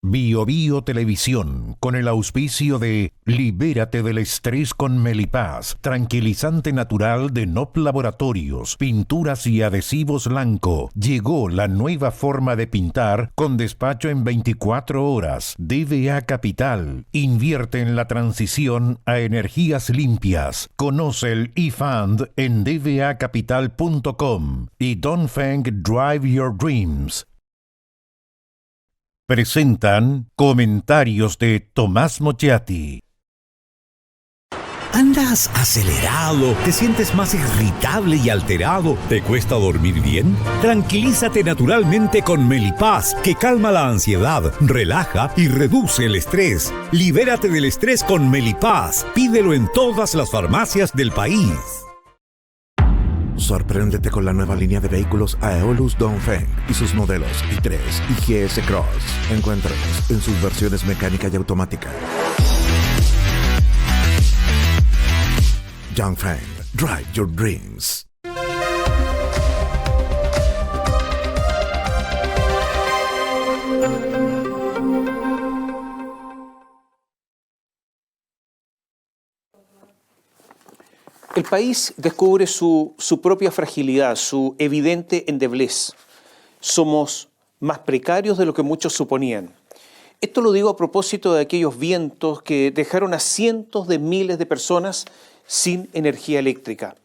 Bio Bio Televisión, con el auspicio de Libérate del estrés con Melipaz, tranquilizante natural de NOP Laboratorios, pinturas y adhesivos Lanco. Llegó la nueva forma de pintar con despacho en 24 horas. DVA Capital, invierte en la transición a energías limpias. Conoce el eFund en dvacapital.com y Dongfeng Drive Your Dreams. Presentan comentarios de Tomás Mochiati. ¿Andas acelerado? ¿Te sientes más irritable y alterado? ¿Te cuesta dormir bien? Tranquilízate naturalmente con Melipaz, que calma la ansiedad, relaja y reduce el estrés. Libérate del estrés con Melipaz. Pídelo en todas las farmacias del país. Sorpréndete con la nueva línea de vehículos Aeolus Dongfeng y sus modelos i3 y GS Cross. Encuéntralos en sus versiones mecánica y automática. Dongfeng, drive your dreams. El país descubre su propia fragilidad, su evidente endeblez. Somos más precarios de lo que muchos suponían. Esto lo digo a propósito de aquellos vientos que dejaron a cientos de miles de personas sin energía eléctrica.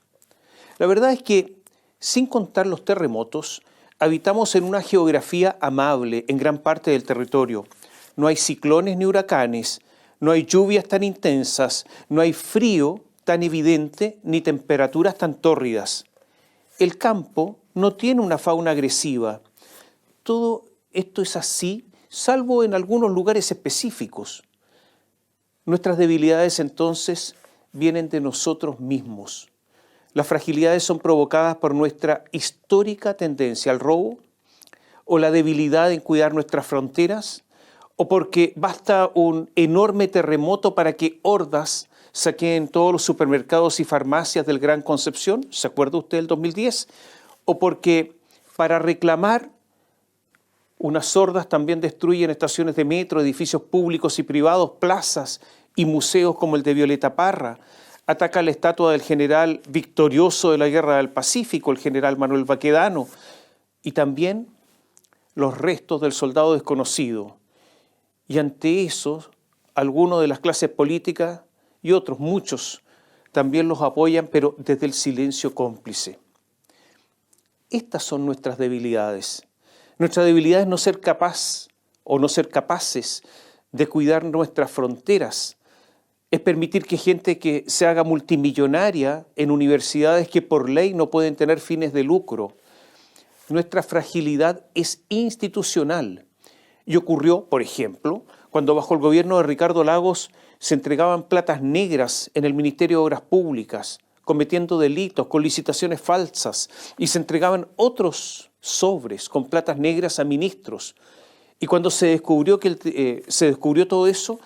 La verdad es que, sin contar los terremotos, habitamos en una geografía amable en gran parte del territorio. No hay ciclones ni huracanes, no hay lluvias tan intensas, no hay frío tan evidente ni temperaturas tan tórridas. El campo no tiene una fauna agresiva. Todo esto es así, salvo en algunos lugares específicos. Nuestras debilidades entonces vienen de nosotros mismos. Las fragilidades son provocadas por nuestra histórica tendencia al robo, o la debilidad en cuidar nuestras fronteras, o porque basta un enorme terremoto para que hordas saqueen todos los supermercados y farmacias del Gran Concepción, ¿se acuerda usted del 2010? O porque para reclamar unas hordas también destruyen estaciones de metro, edificios públicos y privados, plazas y museos como el de Violeta Parra, ataca la estatua del general victorioso de la Guerra del Pacífico, el general Manuel Baquedano, y también los restos del soldado desconocido. Y ante eso, algunos de las clases políticas y otros, muchos, también los apoyan, pero desde el silencio cómplice. Estas son nuestras debilidades. Nuestra debilidad es no ser capaz o no ser capaces de cuidar nuestras fronteras. Es permitir que gente que se haga multimillonaria en universidades que por ley no pueden tener fines de lucro. Nuestra fragilidad es institucional. Y ocurrió, por ejemplo, cuando bajo el gobierno de Ricardo Lagos se entregaban platas negras en el Ministerio de Obras Públicas, cometiendo delitos con licitaciones falsas, y se entregaban otros sobres con platas negras a ministros. Y cuando se descubrió todo eso,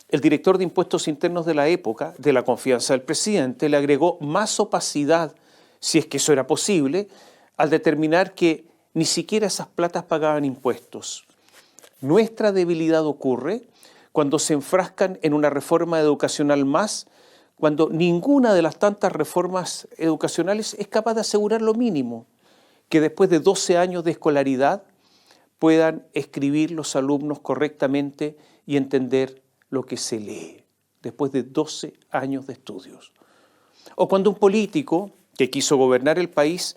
el director de Impuestos Internos de la época, de la confianza del presidente, le agregó más opacidad, si es que eso era posible, al determinar que ni siquiera esas platas pagaban impuestos. Nuestra debilidad ocurre cuando se enfrascan en una reforma educacional más, cuando ninguna de las tantas reformas educacionales es capaz de asegurar lo mínimo, que después de 12 años de escolaridad puedan escribir los alumnos correctamente y entender lo que se lee, después de 12 años de estudios. O cuando un político que quiso gobernar el país,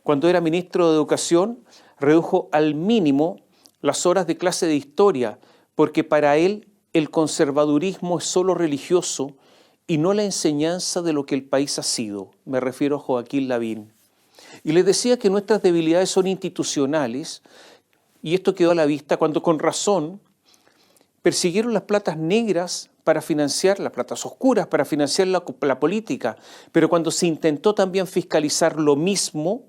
cuando era ministro de Educación, redujo al mínimo las horas de clase de historia, porque para él el conservadurismo es solo religioso y no la enseñanza de lo que el país ha sido. Me refiero a Joaquín Lavín. Y les decía que nuestras debilidades son institucionales, y esto quedó a la vista cuando con razón persiguieron las platas negras para financiar, las platas oscuras para financiar la política, pero cuando se intentó también fiscalizar lo mismo,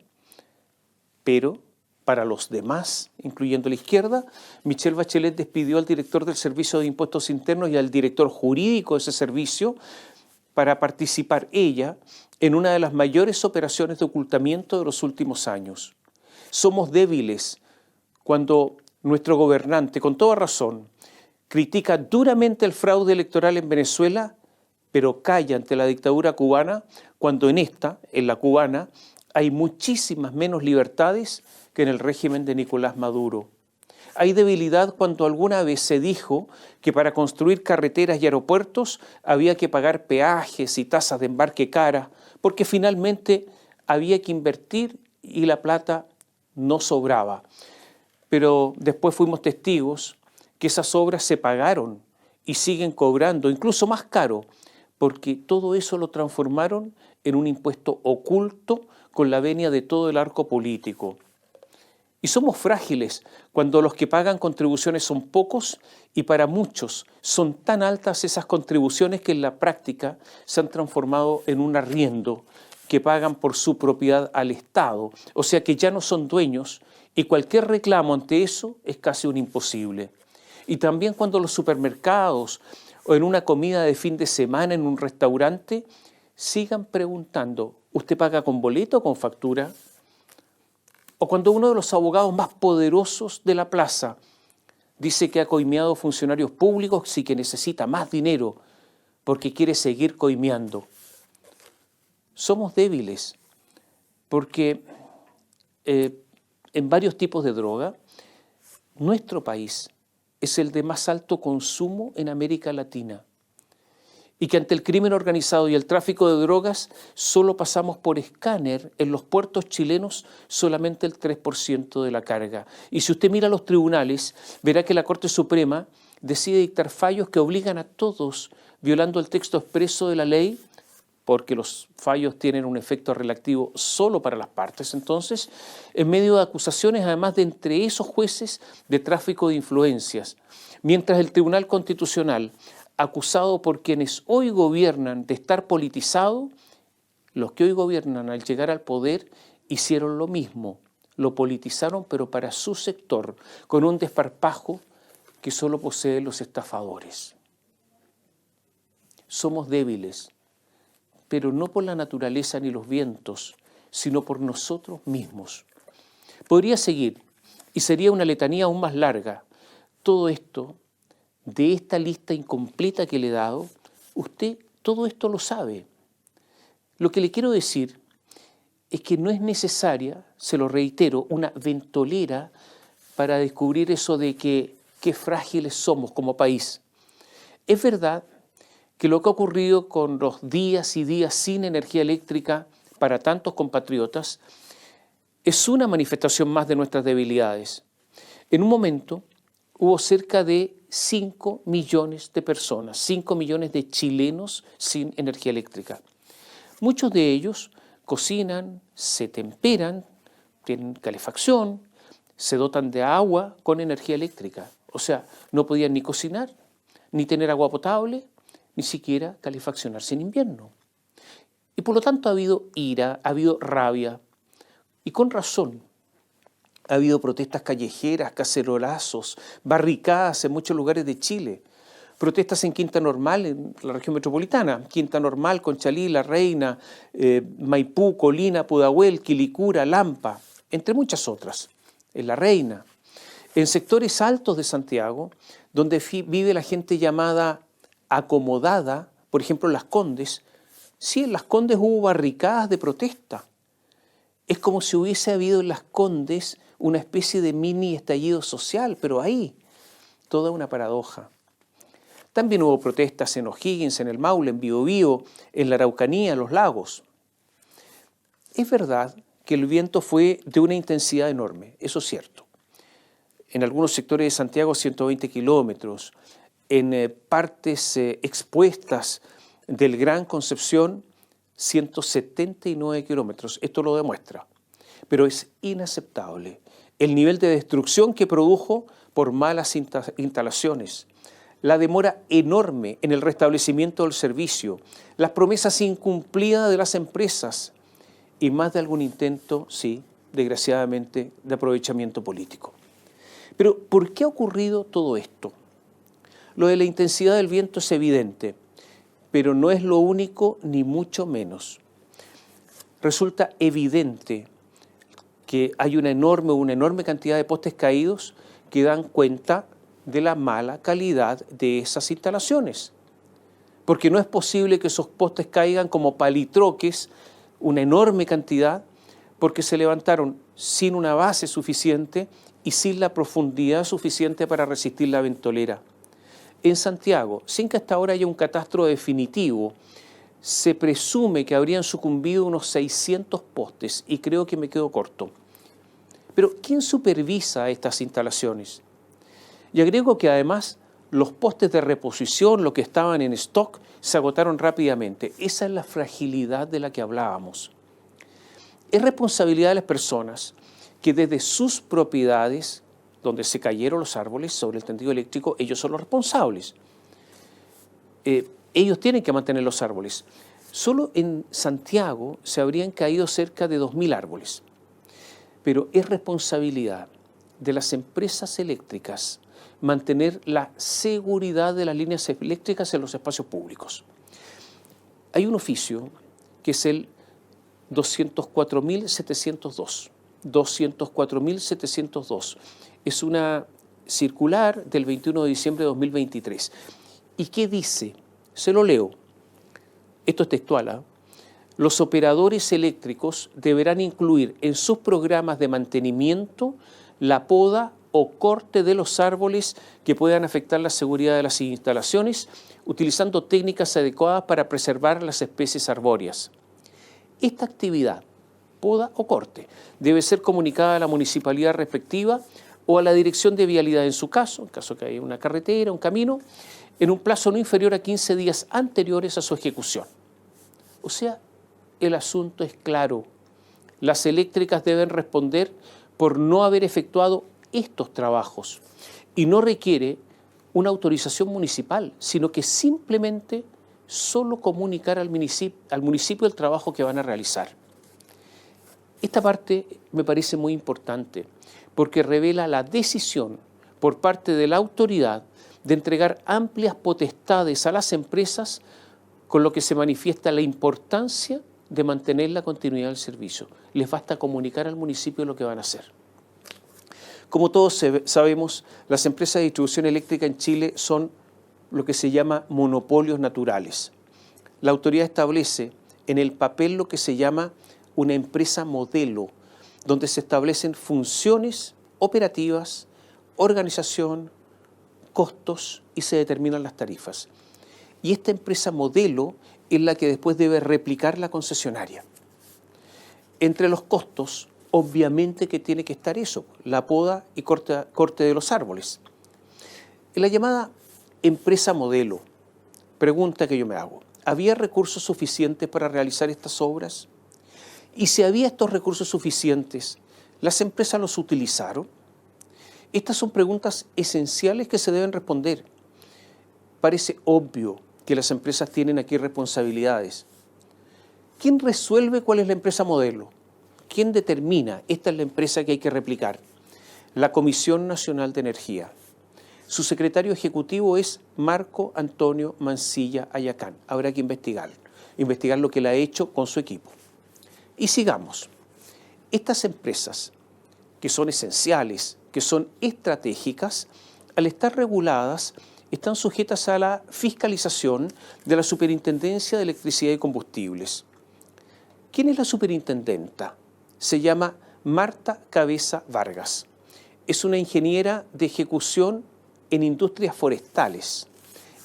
pero para los demás, incluyendo la izquierda, Michelle Bachelet despidió al director del Servicio de Impuestos Internos y al director jurídico de ese servicio para participar ella en una de las mayores operaciones de ocultamiento de los últimos años. Somos débiles cuando nuestro gobernante, con toda razón, critica duramente el fraude electoral en Venezuela, pero calla ante la dictadura cubana, cuando en la cubana, hay muchísimas menos libertades que en el régimen de Nicolás Maduro. Hay debilidad cuando alguna vez se dijo que para construir carreteras y aeropuertos había que pagar peajes y tasas de embarque caras, porque finalmente había que invertir y la plata no sobraba. Pero después fuimos testigos que esas obras se pagaron y siguen cobrando, incluso más caro, porque todo eso lo transformaron en un impuesto oculto con la venia de todo el arco político. Y somos frágiles cuando los que pagan contribuciones son pocos y para muchos son tan altas esas contribuciones que en la práctica se han transformado en un arriendo que pagan por su propiedad al Estado, o sea que ya no son dueños y cualquier reclamo ante eso es casi un imposible. Y también cuando los supermercados o en una comida de fin de semana en un restaurante sigan preguntando, ¿usted paga con boleto o con factura? O cuando uno de los abogados más poderosos de la plaza dice que ha coimeado funcionarios públicos y que necesita más dinero porque quiere seguir coimeando. Somos débiles porque en varios tipos de droga, nuestro país es el de más alto consumo en América Latina. Y que ante el crimen organizado y el tráfico de drogas solo pasamos por escáner en los puertos chilenos solamente el 3% de la carga. Y si usted mira los tribunales, verá que la Corte Suprema decide dictar fallos que obligan a todos, violando el texto expreso de la ley, porque los fallos tienen un efecto relativo solo para las partes, entonces, en medio de acusaciones, además de entre esos jueces, de tráfico de influencias. Mientras el Tribunal Constitucional, acusado por quienes hoy gobiernan de estar politizado, los que hoy gobiernan al llegar al poder hicieron lo mismo, lo politizaron pero para su sector, con un desparpajo que solo poseen los estafadores. Somos débiles, pero no por la naturaleza ni los vientos, sino por nosotros mismos. Podría seguir, y sería una letanía aún más larga. Todo esto, de esta lista incompleta que le he dado, usted todo esto lo sabe. Lo que le quiero decir es que no es necesaria, se lo reitero, una ventolera para descubrir eso de que qué frágiles somos como país. Es verdad que lo que ha ocurrido con los días y días sin energía eléctrica para tantos compatriotas es una manifestación más de nuestras debilidades. En un momento hubo cerca de 5 millones de personas, 5 millones de chilenos sin energía eléctrica. Muchos de ellos cocinan, se temperan, tienen calefacción, se dotan de agua con energía eléctrica. O sea, no podían ni cocinar, ni tener agua potable, ni siquiera calefaccionarse en invierno. Y por lo tanto ha habido ira, ha habido rabia, y con razón. Ha habido protestas callejeras, cacerolazos, barricadas en muchos lugares de Chile. Protestas en Quinta Normal, en la región metropolitana. Quinta Normal, Conchalí, La Reina, Maipú, Colina, Pudahuel, Quilicura, Lampa, entre muchas otras. En La Reina. En sectores altos de Santiago, donde vive la gente llamada acomodada, por ejemplo en Las Condes. Sí, en Las Condes hubo barricadas de protesta. Es como si hubiese habido en Las Condes una especie de mini estallido social, pero ahí, toda una paradoja. También hubo protestas en O'Higgins, en el Maule, en Biobío, en la Araucanía, en los lagos. Es verdad que el viento fue de una intensidad enorme, eso es cierto. En algunos sectores de Santiago 120 kilómetros, en partes expuestas del Gran Concepción 179 kilómetros, esto lo demuestra. Pero es inaceptable el nivel de destrucción que produjo por malas instalaciones, la demora enorme en el restablecimiento del servicio, las promesas incumplidas de las empresas y más de algún intento, sí, desgraciadamente, de aprovechamiento político. Pero, ¿por qué ha ocurrido todo esto? Lo de la intensidad del viento es evidente, pero no es lo único ni mucho menos. Resulta evidente que hay una enorme cantidad de postes caídos que dan cuenta de la mala calidad de esas instalaciones. Porque no es posible que esos postes caigan como palitroques, una enorme cantidad, porque se levantaron sin una base suficiente y sin la profundidad suficiente para resistir la ventolera. En Santiago, sin que hasta ahora haya un catastro definitivo, se presume que habrían sucumbido unos 600 postes, y creo que me quedo corto. Pero ¿quién supervisa estas instalaciones? Y agrego que además los postes de reposición, los que estaban en stock, se agotaron rápidamente. Esa es la fragilidad de la que hablábamos. Es responsabilidad de las personas que desde sus propiedades, donde se cayeron los árboles sobre el tendido eléctrico, ellos son los responsables. Ellos tienen que mantener los árboles. Solo en Santiago se habrían caído cerca de 2.000 árboles. Pero es responsabilidad de las empresas eléctricas mantener la seguridad de las líneas eléctricas en los espacios públicos. Hay un oficio que es el 204.702. 204.702. Es una circular del 21 de diciembre de 2023. ¿Y qué dice? Se lo leo. Esto es textual, ¿eh? Los operadores eléctricos deberán incluir en sus programas de mantenimiento la poda o corte de los árboles que puedan afectar la seguridad de las instalaciones, utilizando técnicas adecuadas para preservar las especies arbóreas. Esta actividad, poda o corte, debe ser comunicada a la municipalidad respectiva o a la dirección de vialidad en su caso, en caso que haya una carretera, un camino, en un plazo no inferior a 15 días anteriores a su ejecución. O sea, el asunto es claro. Las eléctricas deben responder por no haber efectuado estos trabajos y no requiere una autorización municipal, sino que simplemente solo comunicar al municipio el trabajo que van a realizar. Esta parte me parece muy importante porque revela la decisión por parte de la autoridad de entregar amplias potestades a las empresas, con lo que se manifiesta la importancia de mantener la continuidad del servicio. Les basta comunicar al municipio lo que van a hacer. Como todos sabemos, las empresas de distribución eléctrica en Chile son lo que se llama monopolios naturales. La autoridad establece en el papel lo que se llama una empresa modelo, donde se establecen funciones operativas, organización, costos y se determinan las tarifas. Y esta empresa modelo es la que después debe replicar la concesionaria. Entre los costos, obviamente que tiene que estar eso, la poda y corte de los árboles. En la llamada empresa modelo, pregunta que yo me hago, ¿había recursos suficientes para realizar estas obras? Y si había estos recursos suficientes, ¿las empresas los utilizaron? Estas son preguntas esenciales que se deben responder. Parece obvio que las empresas tienen aquí responsabilidades. ¿Quién resuelve cuál es la empresa modelo? ¿Quién determina esta es la empresa que hay que replicar? La Comisión Nacional de Energía. Su secretario ejecutivo es Marco Antonio Mancilla Ayacán. Habrá que investigar lo que él ha hecho con su equipo. Y sigamos. Estas empresas, que son esenciales, que son estratégicas, al estar reguladas, están sujetas a la fiscalización de la Superintendencia de Electricidad y Combustibles. ¿Quién es la superintendenta? Se llama Marta Cabeza Vargas. Es una ingeniera de ejecución en industrias forestales.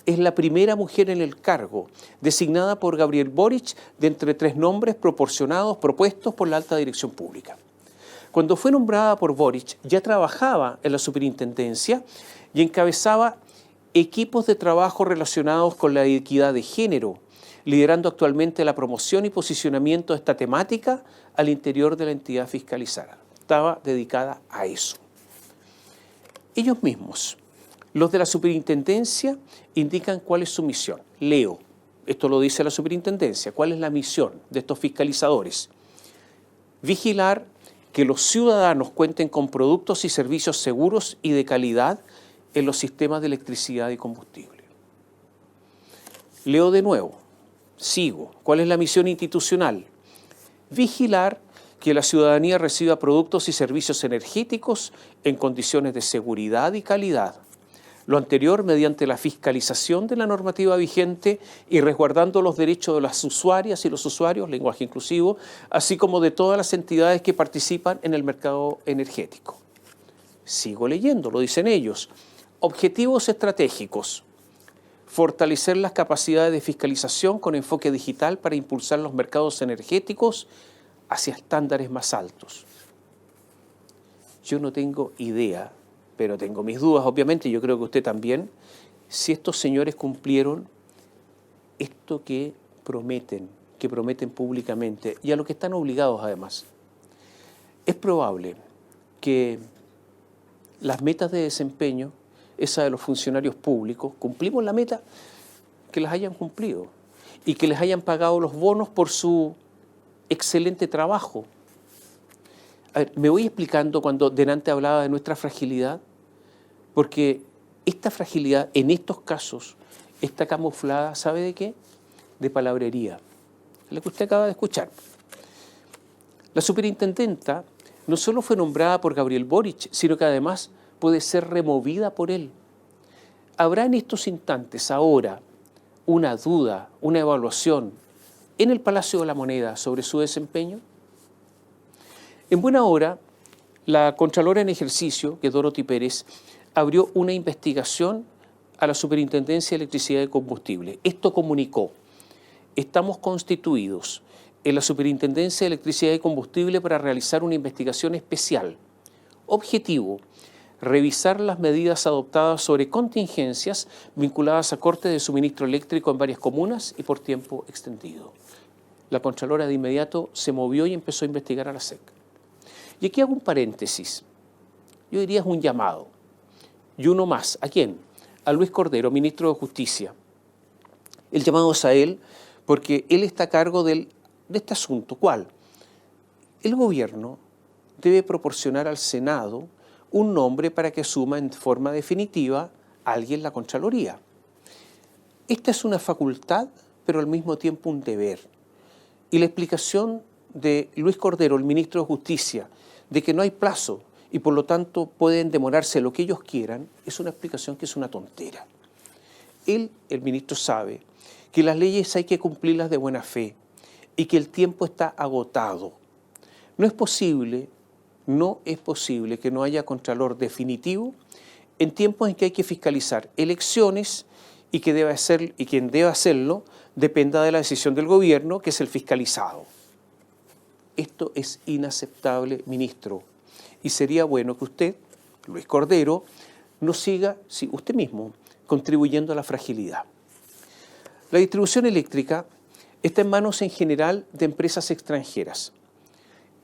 Es la primera mujer en el cargo, designada por Gabriel Boric de entre 3 nombres propuestos por la alta dirección pública. Cuando fue nombrada por Boric, ya trabajaba en la superintendencia y encabezaba equipos de trabajo relacionados con la equidad de género, liderando actualmente la promoción y posicionamiento de esta temática al interior de la entidad fiscalizada. Estaba dedicada a eso. Ellos mismos, los de la superintendencia, indican cuál es su misión. Leo, esto lo dice la superintendencia, cuál es la misión de estos fiscalizadores. Vigilar que los ciudadanos cuenten con productos y servicios seguros y de calidad en los sistemas de electricidad y combustible. Leo de nuevo, sigo. ¿Cuál es la misión institucional? Vigilar que la ciudadanía reciba productos y servicios energéticos en condiciones de seguridad y calidad, Lo anterior mediante la fiscalización de la normativa vigente y resguardando los derechos de las usuarias y los usuarios, lenguaje inclusivo, así como de todas las entidades que participan en el mercado energético. Sigo leyendo, lo dicen ellos. Objetivos estratégicos. Fortalecer las capacidades de fiscalización con enfoque digital para impulsar los mercados energéticos hacia estándares más altos. Yo no tengo idea, pero tengo mis dudas, obviamente, yo creo que usted también, si estos señores cumplieron esto que prometen públicamente y a lo que están obligados además. Es probable que las metas de desempeño, esa de los funcionarios públicos, cumplimos la meta, que las hayan cumplido y que les hayan pagado los bonos por su excelente trabajo. A ver, me voy explicando cuando delante hablaba de nuestra fragilidad, porque esta fragilidad en estos casos está camuflada, ¿sabe de qué? De palabrería, lo que usted acaba de escuchar. La superintendenta no solo fue nombrada por Gabriel Boric, sino que además puede ser removida por él. ¿Habrá en estos instantes ahora una duda, una evaluación en el Palacio de la Moneda sobre su desempeño? En buena hora, la Contralora en ejercicio, que es Dorothy Pérez, abrió una investigación a la Superintendencia de Electricidad y Combustible. Esto comunicó: estamos constituidos en la Superintendencia de Electricidad y Combustible para realizar una investigación especial. Objetivo: revisar las medidas adoptadas sobre contingencias vinculadas a cortes de suministro eléctrico en varias comunas y por tiempo extendido. La Contralora de inmediato se movió y empezó a investigar a la SEC. Y aquí hago un paréntesis. Yo diría es un llamado. Y uno más. ¿A quién? A Luis Cordero, ministro de Justicia. El llamado es a él porque él está a cargo de este asunto. ¿Cuál? El gobierno debe proporcionar al Senado un nombre para que asuma en forma definitiva a alguien la Contraloría. Esta es una facultad, pero al mismo tiempo un deber. Y la explicación de Luis Cordero, el ministro de Justicia, de que no hay plazo y por lo tanto pueden demorarse lo que ellos quieran, es una explicación que es una tontera. Él, el ministro, sabe que las leyes hay que cumplirlas de buena fe y que el tiempo está agotado. No es posible que no haya contralor definitivo en tiempos en que hay que fiscalizar elecciones y que quien debe hacerlo dependa de la decisión del gobierno, que es el fiscalizado. Esto es inaceptable, ministro, y sería bueno que usted, Luis Cordero, no siga, sí, usted mismo, contribuyendo a la fragilidad. La distribución eléctrica está en manos en general de empresas extranjeras.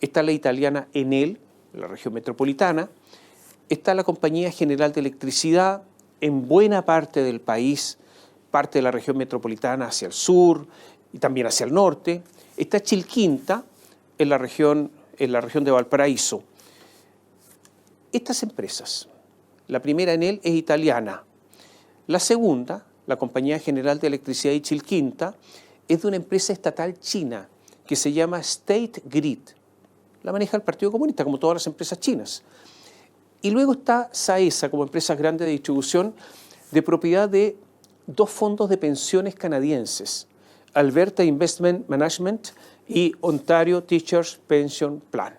Está la italiana Enel, la región metropolitana, está la Compañía General de Electricidad en buena parte del país, parte de la región metropolitana hacia el sur y también hacia el norte, está Chilquinta en la región de Valparaíso. Estas empresas, la primera Enel es italiana, la segunda, la Compañía General de Electricidad y Chilquinta, es de una empresa estatal china que se llama State Grid. La maneja el Partido Comunista, como todas las empresas chinas. Y luego está SAESA, como empresa grande de distribución, de propiedad de dos fondos de pensiones canadienses, Alberta Investment Management y Ontario Teachers Pension Plan.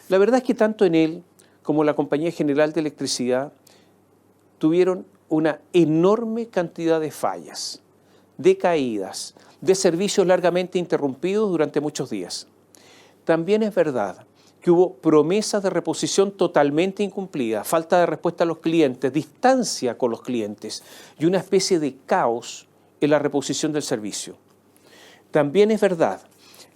La verdad es que tanto Enel como la Compañía General de Electricidad tuvieron una enorme cantidad de fallas, de caídas, de servicios largamente interrumpidos durante muchos días. También es verdad que hubo promesas de reposición totalmente incumplidas, falta de respuesta a los clientes, distancia con los clientes y una especie de caos en la reposición del servicio. También es verdad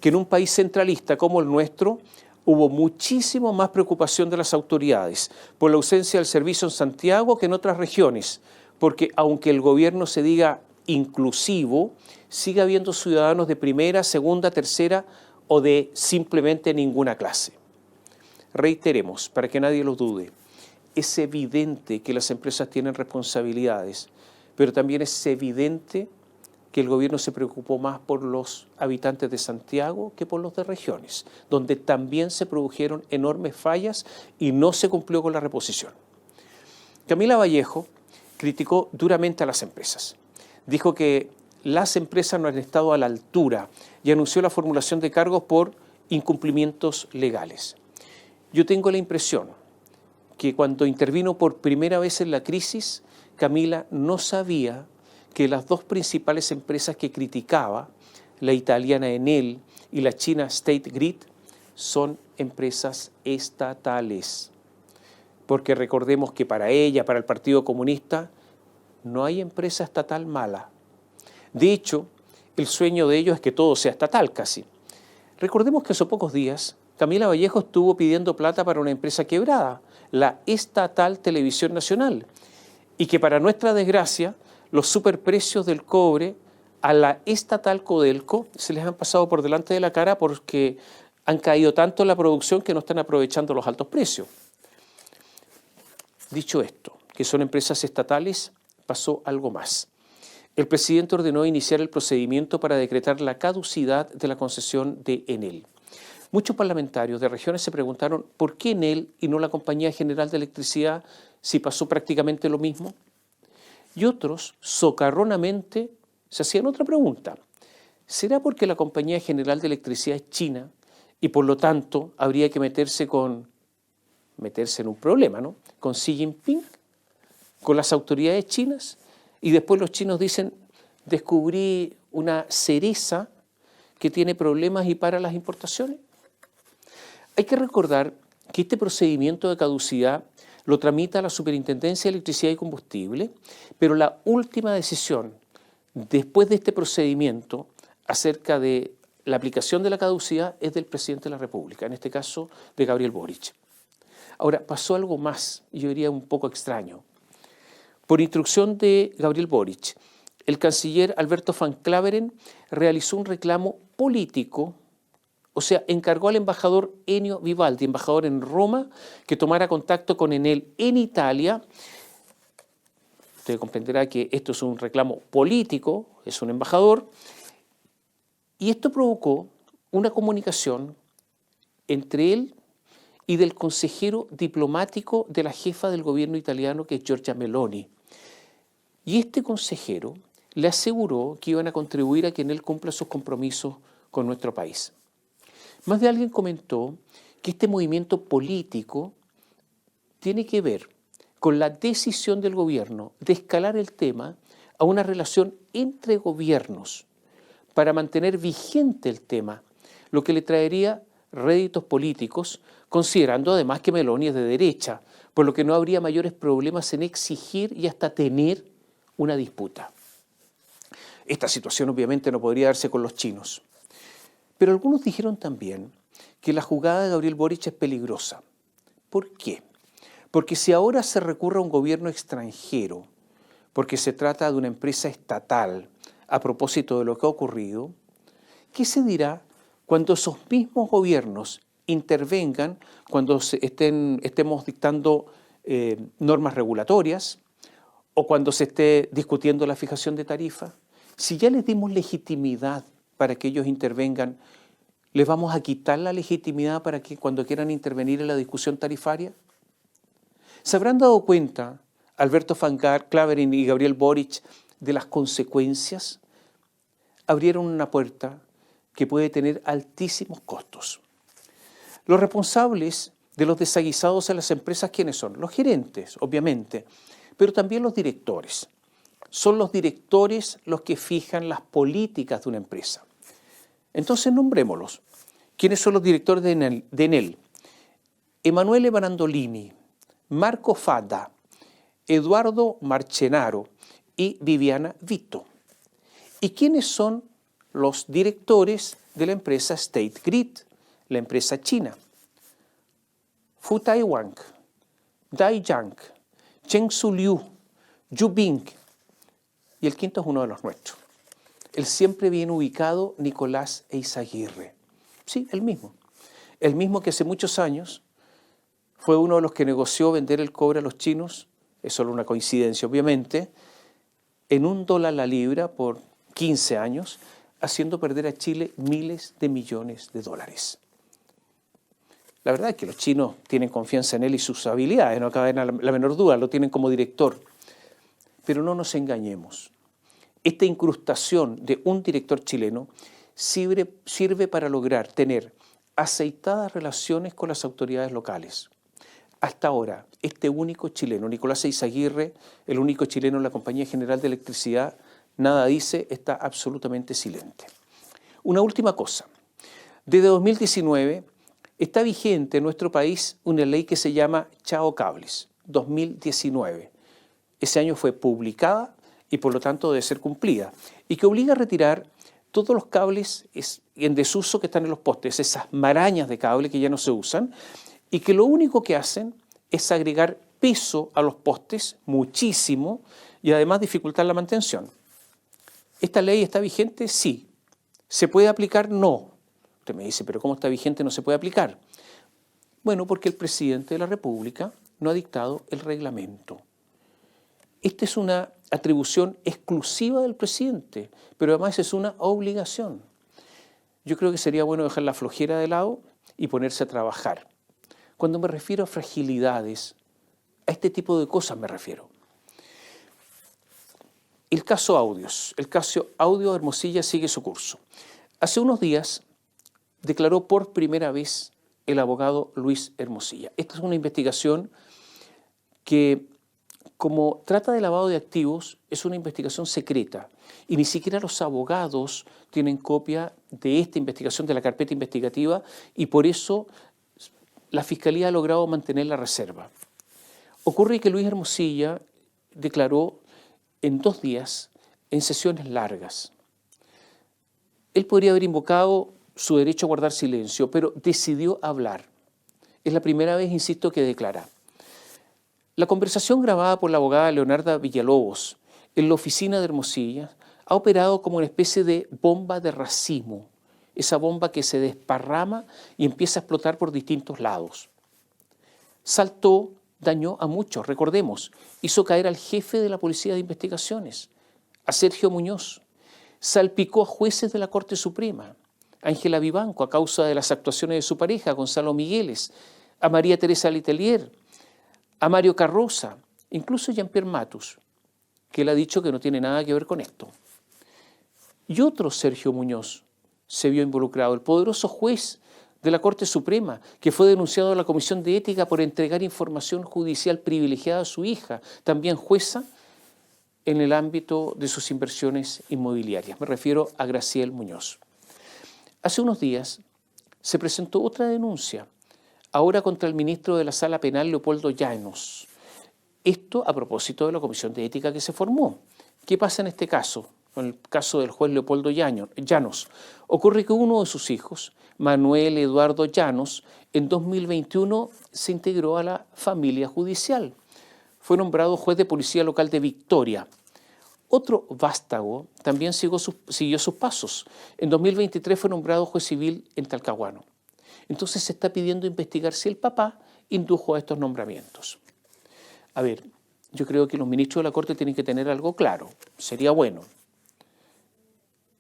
que en un país centralista como el nuestro hubo muchísimo más preocupación de las autoridades por la ausencia del servicio en Santiago que en otras regiones, porque aunque el gobierno se diga inclusivo, sigue habiendo ciudadanos de primera, segunda, tercera o de simplemente ninguna clase. Reiteremos, para que nadie lo dude, es evidente que las empresas tienen responsabilidades, pero también es evidente que el gobierno se preocupó más por los habitantes de Santiago que por los de regiones, donde también se produjeron enormes fallas y no se cumplió con la reposición. Camila Vallejo criticó duramente a las empresas. Dijo que las empresas no han estado a la altura y anunció la formulación de cargos por incumplimientos legales. Yo tengo la impresión que cuando intervino por primera vez en la crisis, Camila no sabía que las dos principales empresas que criticaba, la italiana Enel y la china State Grid, son empresas estatales. Porque recordemos que para ella, para el Partido Comunista, no hay empresa estatal mala. De hecho, el sueño de ellos es que todo sea estatal casi. Recordemos que hace pocos días Camila Vallejo estuvo pidiendo plata para una empresa quebrada, la Estatal Televisión Nacional, y que para nuestra desgracia los superprecios del cobre a la estatal Codelco se les han pasado por delante de la cara porque han caído tanto en la producción que no están aprovechando los altos precios. Dicho esto, que son empresas estatales, pasó algo más. El presidente ordenó iniciar el procedimiento para decretar la caducidad de la concesión de Enel. Muchos parlamentarios de regiones se preguntaron por qué Enel y no la Compañía General de Electricidad si pasó prácticamente lo mismo. Y otros, socarronamente, se hacían otra pregunta. ¿Será porque la Compañía General de Electricidad es china y por lo tanto habría que meterse en un problema, ¿no? Con Xi Jinping, con las autoridades chinas, y después los chinos dicen, descubrí una cereza que tiene problemas y para las importaciones? Hay que recordar que este procedimiento de caducidad lo tramita la Superintendencia de Electricidad y Combustible, pero la última decisión después de este procedimiento acerca de la aplicación de la caducidad es del presidente de la República, en este caso de Gabriel Boric. Ahora, pasó algo más, yo diría un poco extraño. Por instrucción de Gabriel Boric, el canciller Alberto Van Claveren realizó un reclamo político, o sea, encargó al embajador Ennio Vivaldi, embajador en Roma, que tomara contacto con Enel en Italia. Usted comprenderá que esto es un reclamo político, es un embajador, y esto provocó una comunicación entre él y del consejero diplomático de la jefa del gobierno italiano, que es Giorgia Meloni. Y este consejero le aseguró que iban a contribuir a que Enel cumpla sus compromisos con nuestro país. Más de alguien comentó que este movimiento político tiene que ver con la decisión del gobierno de escalar el tema a una relación entre gobiernos para mantener vigente el tema, lo que le traería réditos políticos, considerando además que Meloni es de derecha, por lo que no habría mayores problemas en exigir y hasta tener una disputa. Esta situación obviamente no podría darse con los chinos. Pero algunos dijeron también que la jugada de Gabriel Boric es peligrosa. ¿Por qué? Porque si ahora se recurre a un gobierno extranjero, porque se trata de una empresa estatal, a propósito de lo que ha ocurrido, ¿qué se dirá cuando esos mismos gobiernos intervengan, cuando estemos dictando normas regulatorias o cuando se esté discutiendo la fijación de tarifas? Si ya les dimos legitimidad para que ellos intervengan, ¿les vamos a quitar la legitimidad para que cuando quieran intervenir en la discusión tarifaria? ¿Se habrán dado cuenta Alberto Van Claveren y Gabriel Boric de las consecuencias? Abrieron una puerta que puede tener altísimos costos. Los responsables de los desaguisados en las empresas, ¿quiénes son? Los gerentes, obviamente, pero también los directores. Son los directores los que fijan las políticas de una empresa. Entonces nombrémoslos. ¿Quiénes son los directores de Enel? Emanuele Brandolini, Marco Fadda, Eduardo Marcenaro y Viviana Vito. ¿Y quiénes son los directores de la empresa State Grid, la empresa china? Fu Taiwang, Dai Yang, Cheng Su Liu, Yu Bing, y el quinto es uno de los nuestros. El siempre bien ubicado Nicolás Eizaguirre. Sí, el mismo. El mismo que hace muchos años fue uno de los que negoció vender el cobre a los chinos, es solo una coincidencia obviamente, en $1 la libra por 15 años, haciendo perder a Chile miles de millones de dólares. La verdad es que los chinos tienen confianza en él y sus habilidades, no cabe la menor duda, lo tienen como director. Pero no nos engañemos. Esta incrustación de un director chileno sirve para lograr tener aceitadas relaciones con las autoridades locales. Hasta ahora, este único chileno, Nicolás Eizaguirre, el único chileno en la Compañía General de Electricidad, nada dice, está absolutamente silente. Una última cosa. Desde 2019 está vigente en nuestro país una ley que se llama Chao Cables, 2019. Ese año fue publicada y por lo tanto debe ser cumplida, y que obliga a retirar todos los cables en desuso que están en los postes, esas marañas de cable que ya no se usan, y que lo único que hacen es agregar peso a los postes, muchísimo, y además dificultar la mantención. ¿Esta ley está vigente? Sí. ¿Se puede aplicar? No. Usted me dice, ¿pero cómo está vigente no se puede aplicar? Bueno, porque el presidente de la República no ha dictado el reglamento. Esta es una atribución exclusiva del presidente, pero además es una obligación. Yo creo que sería bueno dejar la flojera de lado y ponerse a trabajar. Cuando me refiero a fragilidades, a este tipo de cosas me refiero. El caso Audio Hermosilla sigue su curso. Hace unos días declaró por primera vez el abogado Luis Hermosilla. Esta es una investigación que, como trata de lavado de activos, es una investigación secreta y ni siquiera los abogados tienen copia de esta investigación, de la carpeta investigativa, y por eso la Fiscalía ha logrado mantener la reserva. Ocurre que Luis Hermosilla declaró en 2 días, en sesiones largas. Él podría haber invocado su derecho a guardar silencio, pero decidió hablar. Es la primera vez, insisto, que declara. La conversación grabada por la abogada Leonarda Villalobos en la oficina de Hermosilla ha operado como una especie de bomba de racimo, esa bomba que se desparrama y empieza a explotar por distintos lados. Saltó, dañó a muchos, recordemos, hizo caer al jefe de la Policía de Investigaciones, a Sergio Muñoz, salpicó a jueces de la Corte Suprema, a Ángela Vivanco a causa de las actuaciones de su pareja, Gonzalo Migueles, a María Teresa Letelier, a Mario Carroza, incluso a Jean-Pierre Matus, que él ha dicho que no tiene nada que ver con esto. Y otro Sergio Muñoz se vio involucrado, el poderoso juez de la Corte Suprema, que fue denunciado a la Comisión de Ética por entregar información judicial privilegiada a su hija, también jueza en el ámbito de sus inversiones inmobiliarias. Me refiero a Graciel Muñoz. Hace unos días se presentó otra denuncia, ahora contra el ministro de la Sala Penal, Leopoldo Llanos. Esto a propósito de la Comisión de Ética que se formó. ¿Qué pasa en este caso? Con el caso del juez Leopoldo Llanos. Ocurre que uno de sus hijos, Manuel Eduardo Llanos, en 2021 se integró a la familia judicial. Fue nombrado juez de policía local de Victoria. Otro vástago también siguió sus pasos. En 2023 fue nombrado juez civil en Talcahuano. Entonces se está pidiendo investigar si el papá indujo a estos nombramientos. A ver, yo creo que los ministros de la Corte tienen que tener algo claro. Sería bueno.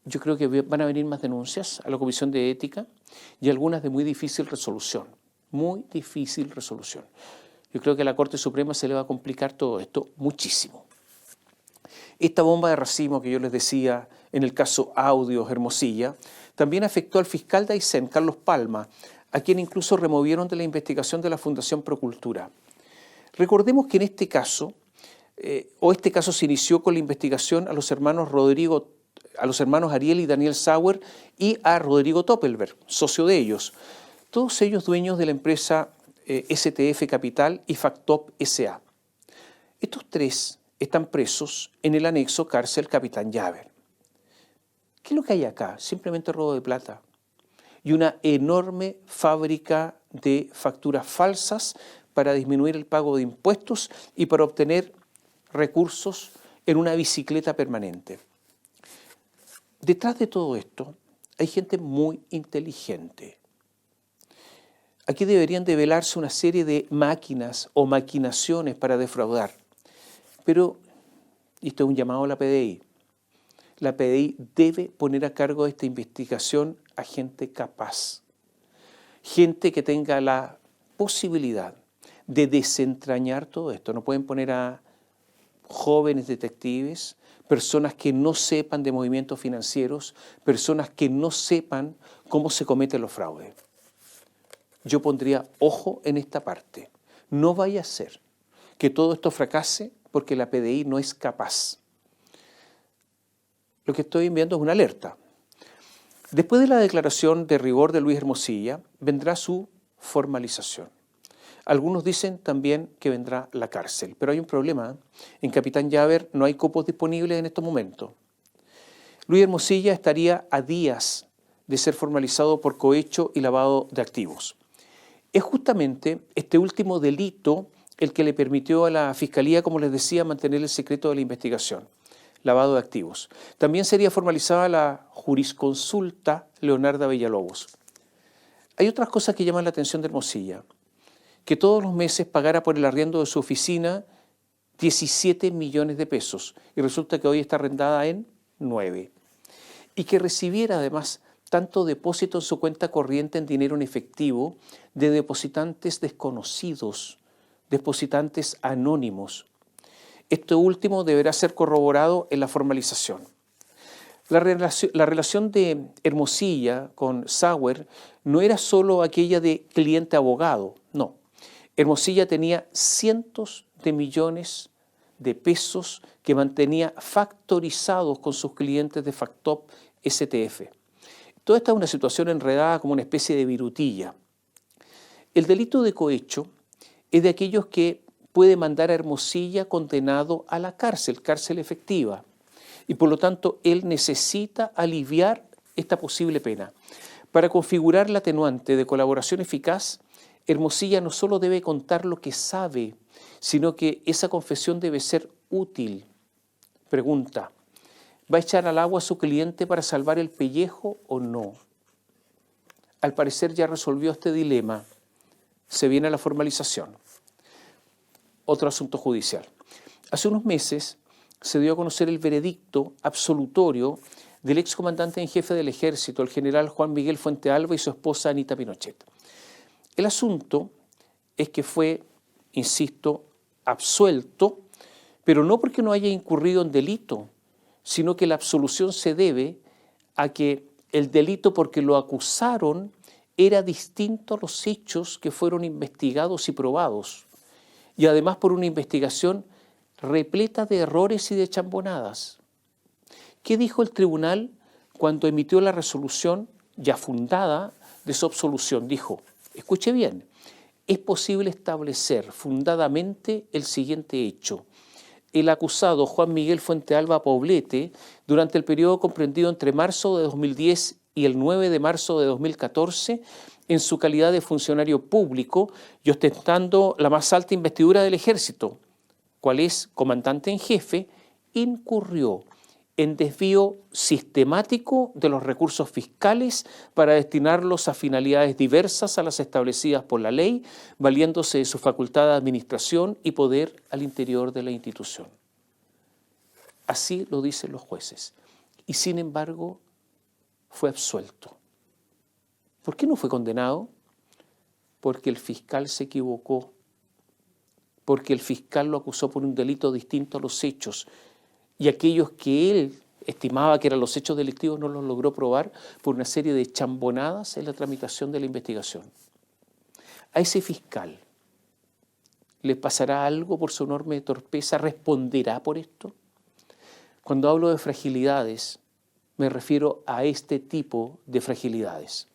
Yo creo que van a venir más denuncias a la Comisión de Ética y algunas de muy difícil resolución. Muy difícil resolución. Yo creo que a la Corte Suprema se le va a complicar todo esto muchísimo. Esta bomba de racimo que yo les decía en el caso Audio Hermosilla también afectó al fiscal de Aysén, Carlos Palma, a quien incluso removieron de la investigación de la Fundación Procultura. Recordemos que en este caso, este caso se inició con la investigación a los hermanos Ariel y Daniel Sauer y a Rodrigo Toppelberg, socio de ellos. Todos ellos dueños de la empresa STF Capital y Factop S.A. Estos 3 están presos en el anexo cárcel Capitán Llaver. ¿Qué es lo que hay acá? Simplemente robo de plata y una enorme fábrica de facturas falsas para disminuir el pago de impuestos y para obtener recursos en una bicicleta permanente. Detrás de todo esto hay gente muy inteligente. Aquí deberían develarse una serie de máquinas o maquinaciones para defraudar. Pero, y esto es un llamado a la PDI, la PDI debe poner a cargo de esta investigación a gente capaz, gente que tenga la posibilidad de desentrañar todo esto. No pueden poner a jóvenes detectives, personas que no sepan de movimientos financieros, personas que no sepan cómo se cometen los fraudes. Yo pondría ojo en esta parte. No vaya a ser que todo esto fracase porque la PDI no es capaz. Lo que estoy enviando es una alerta. Después de la declaración de rigor de Luis Hermosilla, vendrá su formalización. Algunos dicen también que vendrá la cárcel, pero hay un problema. En Capitán Llaver no hay cupos disponibles en estos momentos. Luis Hermosilla estaría a días de ser formalizado por cohecho y lavado de activos. Es justamente este último delito el que le permitió a la Fiscalía, como les decía, mantener el secreto de la investigación, lavado de activos. También sería formalizada la jurisconsulta Leonarda Villalobos. Hay otras cosas que llaman la atención de Hermosilla. Que todos los meses pagara por el arriendo de su oficina 17 millones de pesos y resulta que hoy está arrendada en 9. Y que recibiera además tanto depósito en su cuenta corriente en dinero en efectivo de depositantes desconocidos, depositantes anónimos. Esto último deberá ser corroborado en la formalización. La relación de Hermosilla con Sauer no era solo aquella de cliente-abogado, no. Hermosilla tenía cientos de millones de pesos que mantenía factorizados con sus clientes de Factop STF. Toda esta es una situación enredada como una especie de virutilla. El delito de cohecho es de aquellos que puede mandar a Hermosilla condenado a la cárcel efectiva. Y por lo tanto, él necesita aliviar esta posible pena. Para configurar la atenuante de colaboración eficaz, Hermosilla no solo debe contar lo que sabe, sino que esa confesión debe ser útil. Pregunta, ¿va a echar al agua a su cliente para salvar el pellejo o no? Al parecer ya resolvió este dilema. Se viene la formalización. Otro asunto judicial. Hace unos meses se dio a conocer el veredicto absolutorio del excomandante en jefe del Ejército, el general Juan Miguel Fuentealba y su esposa Anita Pinochet. El asunto es que fue, insisto, absuelto, pero no porque no haya incurrido en delito, sino que la absolución se debe a que el delito porque lo acusaron era distinto a los hechos que fueron investigados y probados, y además por una investigación repleta de errores y de chambonadas. ¿Qué dijo el tribunal cuando emitió la resolución ya fundada de su absolución? Dijo, escuche bien, es posible establecer fundadamente el siguiente hecho. El acusado Juan Miguel Fuentealba Poblete, durante el periodo comprendido entre marzo de 2010 y el 9 de marzo de 2014, en su calidad de funcionario público y ostentando la más alta investidura del Ejército, cual es comandante en jefe, incurrió en desvío sistemático de los recursos fiscales para destinarlos a finalidades diversas a las establecidas por la ley, valiéndose de su facultad de administración y poder al interior de la institución. Así lo dicen los jueces. Y sin embargo, fue absuelto. ¿Por qué no fue condenado? Porque el fiscal se equivocó. Porque el fiscal lo acusó por un delito distinto a los hechos. Y aquellos que él estimaba que eran los hechos delictivos no los logró probar por una serie de chambonadas en la tramitación de la investigación. A ese fiscal le pasará algo por su enorme torpeza, responderá por esto. Cuando hablo de fragilidades, me refiero a este tipo de fragilidades.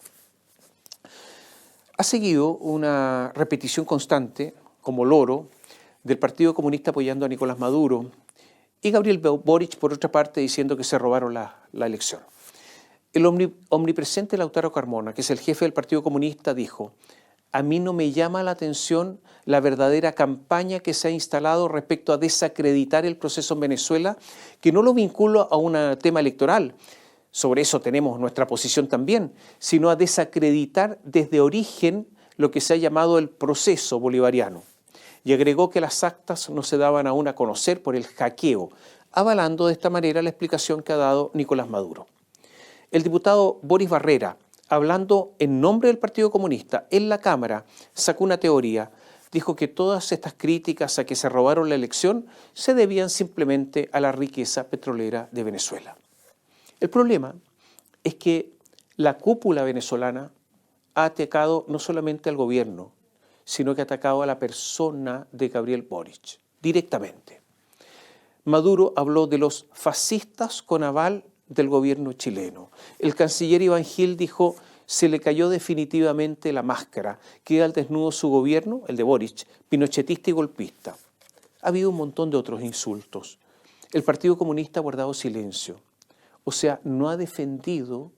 Ha seguido una repetición constante, como loro, del Partido Comunista apoyando a Nicolás Maduro y Gabriel Boric, por otra parte, diciendo que se robaron la elección. El omnipresente Lautaro Carmona, que es el jefe del Partido Comunista, dijo: a mí no me llama la atención la verdadera campaña que se ha instalado respecto a desacreditar el proceso en Venezuela, que no lo vinculo a un tema electoral, sobre eso tenemos nuestra posición también, sino a desacreditar desde origen lo que se ha llamado el proceso bolivariano. Y agregó que las actas no se daban aún a conocer por el hackeo, avalando de esta manera la explicación que ha dado Nicolás Maduro. El diputado Boris Barrera, hablando en nombre del Partido Comunista en la Cámara, sacó una teoría. dijo que todas estas críticas a que se robaron la elección se debían simplemente a la riqueza petrolera de Venezuela. El problema es que la cúpula venezolana ha atacado no solamente al gobierno, sino que ha atacado a la persona de Gabriel Boric directamente. Maduro habló de los fascistas con aval del gobierno chileno. El canciller Iván Gil dijo: se le cayó definitivamente la máscara, queda al desnudo su gobierno, el de Boric, pinochetista y golpista. Ha habido un montón de otros insultos. El Partido Comunista ha guardado silencio. O sea, no ha defendido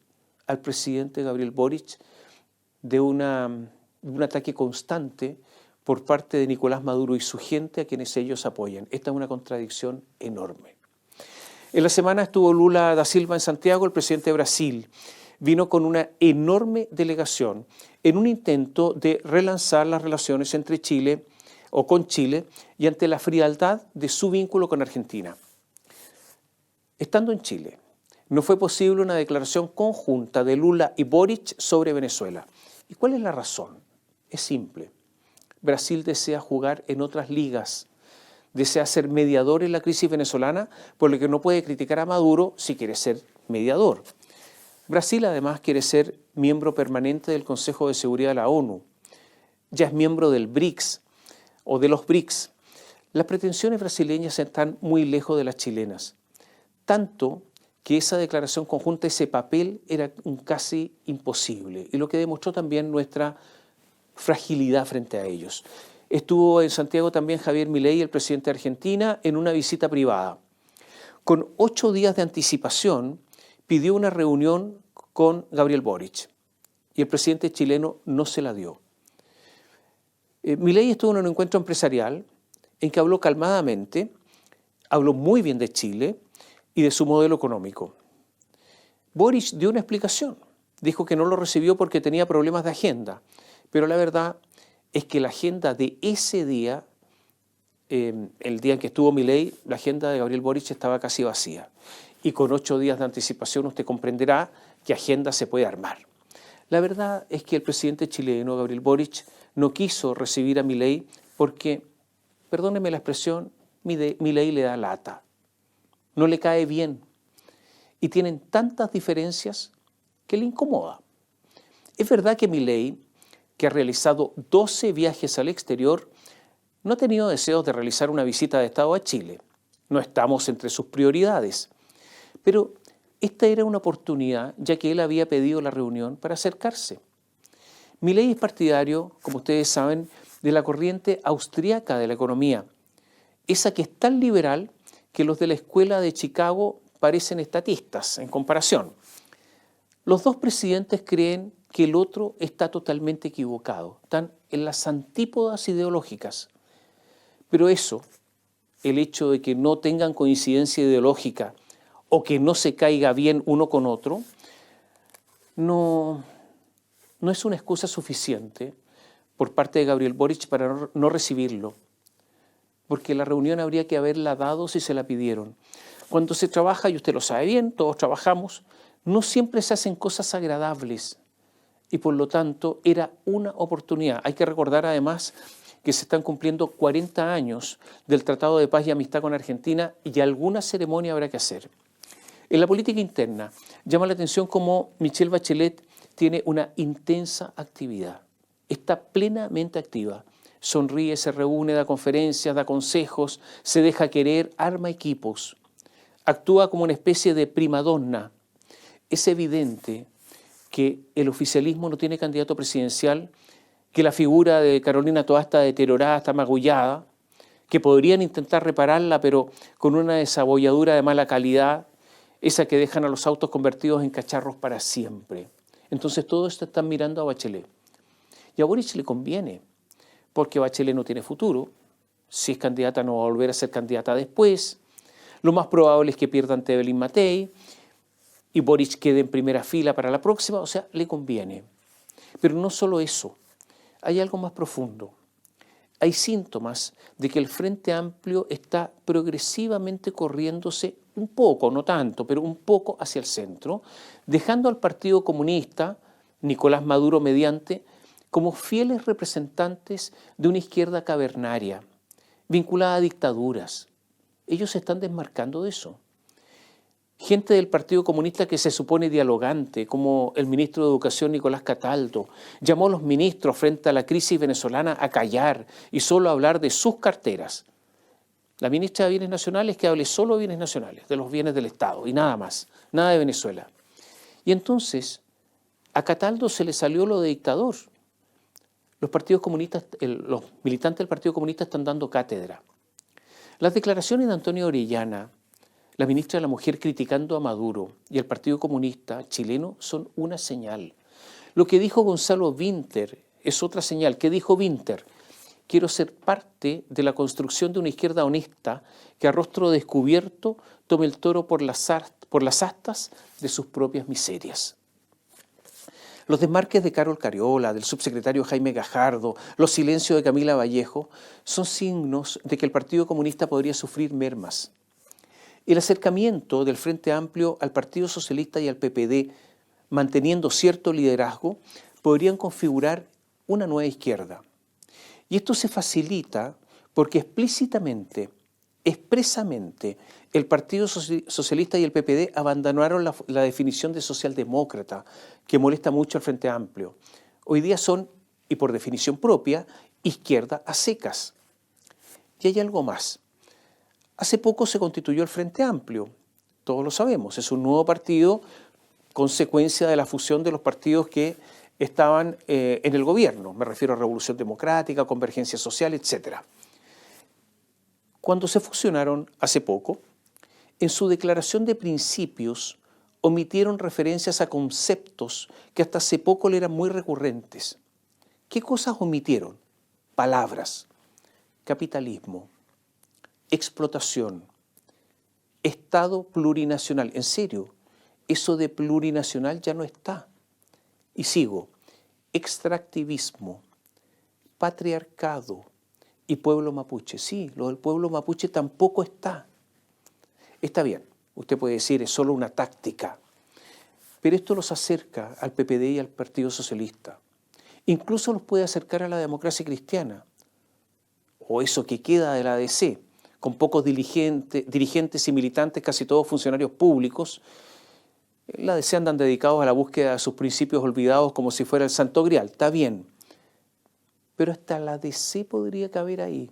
al presidente Gabriel Boric de un ataque constante por parte de Nicolás Maduro y su gente, a quienes ellos apoyan. Esta es una contradicción enorme. En la semana estuvo Lula da Silva en Santiago, el presidente de Brasil. Vino con una enorme delegación en un intento de relanzar las relaciones entre Chile o con Chile y ante la frialdad de su vínculo con Argentina. Estando en Chile, no fue posible una declaración conjunta de Lula y Boric sobre Venezuela. ¿Y cuál es la razón? Es simple. Brasil desea jugar en otras ligas, desea ser mediador en la crisis venezolana, por lo que no puede criticar a Maduro si quiere ser mediador. Brasil además quiere ser miembro permanente del Consejo de Seguridad de la ONU. Ya es miembro del BRICS o de los BRICS. Las pretensiones brasileñas están muy lejos de las chilenas, tanto que esa declaración conjunta, ese papel, era casi imposible, y lo que demostró también nuestra fragilidad frente a ellos. Estuvo en Santiago también Javier Milei, el presidente de Argentina, en una visita privada. Con 8 días de anticipación, pidió una reunión con Gabriel Boric, y el presidente chileno no se la dio. Milei estuvo en un encuentro empresarial en que habló calmadamente, habló muy bien de Chile y de su modelo económico. Boric dio una explicación, dijo que no lo recibió porque tenía problemas de agenda, pero la verdad es que la agenda de ese día, el día en que estuvo Milei, la agenda de Gabriel Boric estaba casi vacía. Y con 8 días de anticipación usted comprenderá qué agenda se puede armar. La verdad es que el presidente chileno, Gabriel Boric, no quiso recibir a Milei porque, perdóneme la expresión, Milei le da lata. No le cae bien. Y tienen tantas diferencias que le incomoda. Es verdad que Milei, que ha realizado 12 viajes al exterior, no ha tenido deseos de realizar una visita de Estado a Chile. No estamos entre sus prioridades. Pero esta era una oportunidad, ya que él había pedido la reunión para acercarse. Milei es partidario, como ustedes saben, de la corriente austríaca de la economía, esa que es tan liberal que los de la escuela de Chicago parecen estatistas en comparación. Los dos presidentes creen que el otro está totalmente equivocado, están en las antípodas ideológicas. Pero eso, el hecho de que no tengan coincidencia ideológica o que no se caiga bien uno con otro, no es una excusa suficiente por parte de Gabriel Boric para no recibirlo, porque la reunión habría que haberla dado si se la pidieron. Cuando se trabaja, y usted lo sabe bien, todos trabajamos, no siempre se hacen cosas agradables y por lo tanto era una oportunidad. Hay que recordar además que se están cumpliendo 40 años del Tratado de Paz y Amistad con Argentina y alguna ceremonia habrá que hacer. En la política interna llama la atención cómo Michelle Bachelet tiene una intensa actividad, está plenamente activa. Sonríe, se reúne, da conferencias, da consejos, se deja querer, arma equipos, actúa como una especie de primadonna. Es evidente que el oficialismo no tiene candidato presidencial, que la figura de Carolina Toá está deteriorada, está magullada, que podrían intentar repararla, pero con una desabolladura de mala calidad, esa que dejan a los autos convertidos en cacharros para siempre. Entonces todo esto están mirando a Bachelet. Y a Boric le conviene, porque Bachelet no tiene futuro. Si es candidata no va a volver a ser candidata después. Lo más probable es que pierda ante Evelyn Matei y Boric quede en primera fila para la próxima, o sea, le conviene. Pero no solo eso, hay algo más profundo. Hay síntomas de que el Frente Amplio está progresivamente corriéndose un poco, no tanto, pero un poco hacia el centro, dejando al Partido Comunista, Nicolás Maduro mediante, como fieles representantes de una izquierda cavernaria, vinculada a dictaduras. Ellos se están desmarcando de eso. Gente del Partido Comunista que se supone dialogante, como el ministro de Educación Nicolás Cataldo, llamó a los ministros frente a la crisis venezolana a callar y solo a hablar de sus carteras. La ministra de Bienes Nacionales que hable solo de bienes nacionales, de los bienes del Estado y nada más, nada de Venezuela. Y entonces a Cataldo se le salió lo de dictador. Los partidos comunistas, los militantes del Partido Comunista están dando cátedra. Las declaraciones de Antonio Orellana, la ministra de la Mujer criticando a Maduro y el Partido Comunista chileno son una señal. Lo que dijo Gonzalo Winter es otra señal. ¿Qué dijo Winter? Quiero ser parte de la construcción de una izquierda honesta que a rostro descubierto tome el toro por las astas de sus propias miserias. Los desmarques de Carol Cariola, del subsecretario Jaime Gajardo, los silencios de Camila Vallejo son signos de que el Partido Comunista podría sufrir mermas. El acercamiento del Frente Amplio al Partido Socialista y al PPD, manteniendo cierto liderazgo, podrían configurar una nueva izquierda. Y esto se facilita porque expresamente, el Partido Socialista y el PPD abandonaron la definición de socialdemócrata, que molesta mucho al Frente Amplio. Hoy día son, y por definición propia, izquierda a secas. Y hay algo más. Hace poco se constituyó el Frente Amplio, todos lo sabemos, es un nuevo partido consecuencia de la fusión de los partidos que estaban en el gobierno, me refiero a Revolución Democrática, Convergencia Social, etc. Cuando se fusionaron hace poco, en su declaración de principios omitieron referencias a conceptos que hasta hace poco le eran muy recurrentes. ¿Qué cosas omitieron? Palabras, capitalismo, explotación, Estado plurinacional. En serio, eso de plurinacional ya no está. Y sigo, extractivismo, patriarcado y pueblo mapuche. Sí, lo del pueblo mapuche tampoco está. Está bien, usted puede decir es solo una táctica, pero esto los acerca al PPD y al Partido Socialista. Incluso los puede acercar a la democracia cristiana, o eso que queda de la ADC, con pocos dirigentes y militantes, casi todos funcionarios públicos. La ADC andan dedicados a la búsqueda de sus principios olvidados como si fuera el Santo Grial. Está bien, pero hasta la ADC podría caber ahí.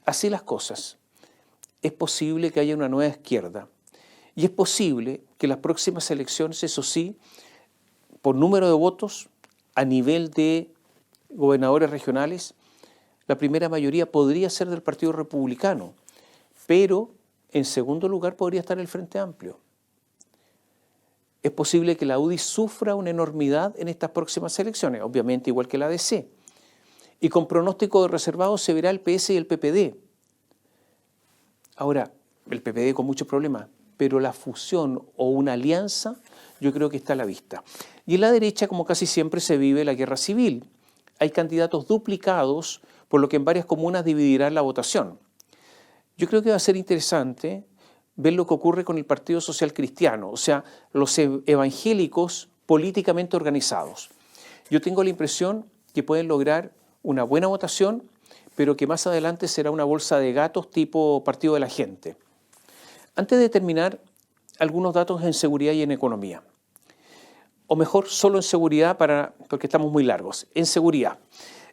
Así las cosas. Es posible que haya una nueva izquierda y es posible que las próximas elecciones, eso sí, por número de votos, a nivel de gobernadores regionales, la primera mayoría podría ser del Partido Republicano, pero en segundo lugar podría estar el Frente Amplio. Es posible que la UDI sufra una enormidad en estas próximas elecciones, obviamente igual que la ADC. Y con pronóstico de reservado se verá el PS y el PPD. Ahora, el PPD con muchos problemas, pero la fusión o una alianza yo creo que está a la vista. Y en la derecha, como casi siempre, se vive la guerra civil. Hay candidatos duplicados, por lo que en varias comunas dividirán la votación. Yo creo que va a ser interesante ver lo que ocurre con el Partido Social Cristiano, o sea, los evangélicos políticamente organizados. Yo tengo la impresión que pueden lograr una buena votación, pero que más adelante será una bolsa de gatos tipo Partido de la Gente. Antes de terminar, algunos datos en seguridad y en economía. O mejor, solo en seguridad porque estamos muy largos. En seguridad,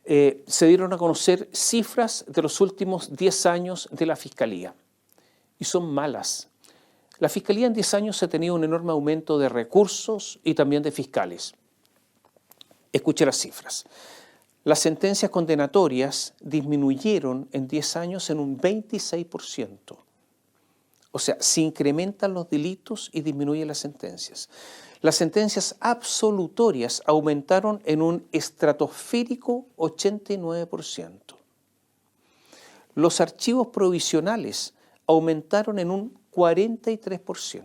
se dieron a conocer cifras de los últimos 10 años de la Fiscalía. Y son malas. La Fiscalía en 10 años ha tenido un enorme aumento de recursos y también de fiscales. Escuche las cifras. Las sentencias condenatorias disminuyeron en 10 años en un 26%. O sea, se incrementan los delitos y disminuyen las sentencias. Las sentencias absolutorias aumentaron en un estratosférico 89%. Los archivos provisionales aumentaron en un 43%.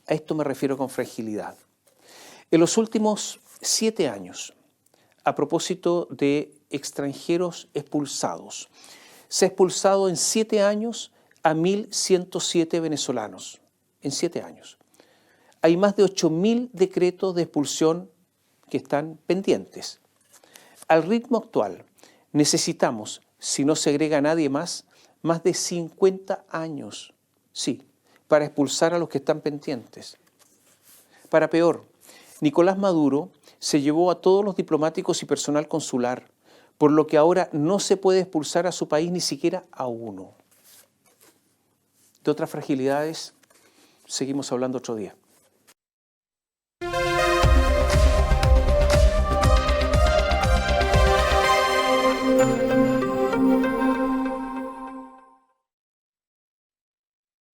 A esto me refiero con fragilidad. En los últimos 7 años, a propósito de extranjeros expulsados, se ha expulsado en 7 años a 1.107 venezolanos. En 7 años. Hay más de 8.000 decretos de expulsión que están pendientes. Al ritmo actual, necesitamos, si no se agrega a nadie más de 50 años, sí, para expulsar a los que están pendientes. Para peor, Nicolás Maduro se llevó a todos los diplomáticos y personal consular, por lo que ahora no se puede expulsar a su país ni siquiera a uno. De otras fragilidades, seguimos hablando otro día.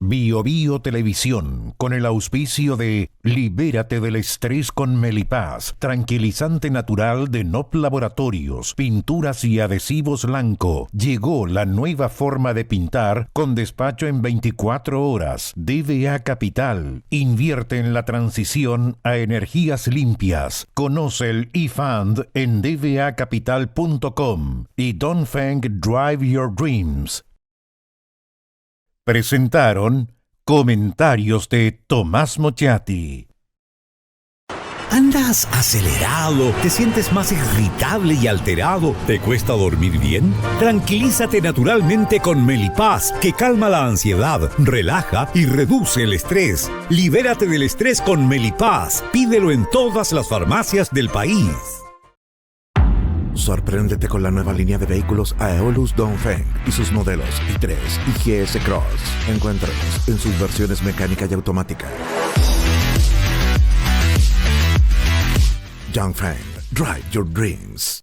Bio Bio Televisión, con el auspicio de Libérate del estrés con Melipaz, tranquilizante natural de NOP Laboratorios, pinturas y adhesivos Lanco. Llegó la nueva forma de pintar con despacho en 24 horas. DVA Capital, invierte en la transición a energías limpias. Conoce el eFund en dvacapital.com y Dongfeng Drive Your Dreams. Presentaron comentarios de Tomás Mochati. ¿Andas acelerado? ¿Te sientes más irritable y alterado? ¿Te cuesta dormir bien? Tranquilízate naturalmente con Melipaz, que calma la ansiedad, relaja y reduce el estrés. Libérate del estrés con Melipaz. Pídelo en todas las farmacias del país. Sorpréndete con la nueva línea de vehículos Aeolus Dongfeng y sus modelos i3 y GS Cross. Encuéntralos en sus versiones mecánica y automática. Dongfeng, drive your dreams.